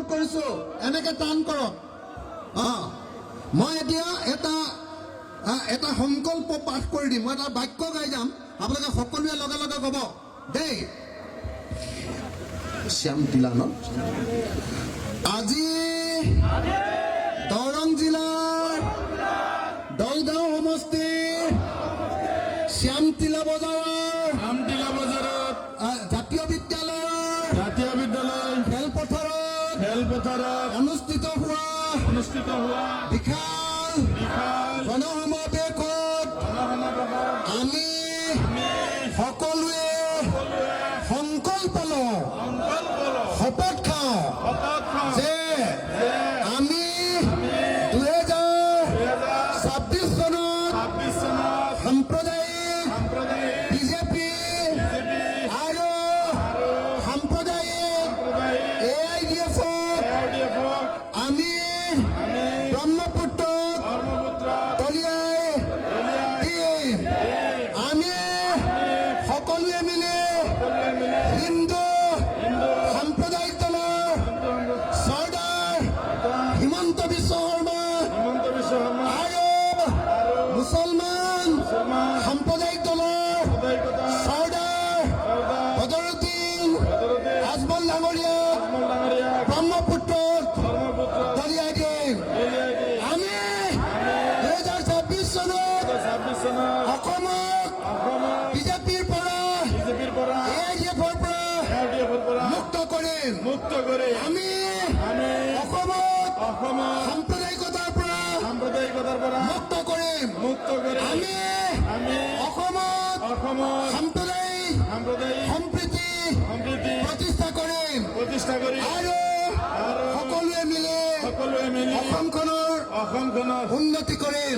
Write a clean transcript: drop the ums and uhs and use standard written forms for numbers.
অনুৰোধ কৰিছো এনেকে টান কৰক মই এতিয়া এটা সংকল্প পাঠ কৰি দিম মই এটা বাক্য গাই যাম আপোনালোকে সকলোৱে লগে লগে ক'ব দেই শ্যামতিলা ন আজি দৰং জিলাৰ দলগাঁও সমষ্টিৰ শ্যামতিলা বজাৰত জাতীয় বিদ্যালয় খেলপথাৰত অনুষ্ঠিত হোৱা বিশাল গণসমাৱেশত আমি সকলোৱে সংকল্প লওঁ শপত খাওঁ যে আমি 2026 চনত সাম্প্ৰদায়িক বিজেপি আৰু সাম্প্ৰদায়িক AIDF-ক আমি ব্ৰহ্মপুত্ৰক দলিয়াই দিম আমি সকলোৱে মিলি হিন্দু সাম্প্ৰদায়িক দলৰ চৰ্দাৰ হিমন্ত বিশ্ব শৰ্মা আৰু মুছলমান সাম্প্ৰদায়িক দলৰ চৰ্দাৰ বদৰুদ্দিন আজমল ডাঙৰীয়াক ব্ৰহ্মপুত্ৰত দলিয়াই দিম আমি 2026 চনত অসমক বিজেপিৰ পৰা AIDF-ৰ পৰা মুক্ত কৰিম আমি অসমক সাম্প্ৰদায়িকতাৰ পৰা মুক্ত কৰিম আমি অসমত সাম্প্ৰদায়িক সম্প্ৰীতি প্ৰতিষ্ঠা কৰিম আৰু সকলোৱে মিলি অসমখনৰ উন্নতি কৰিম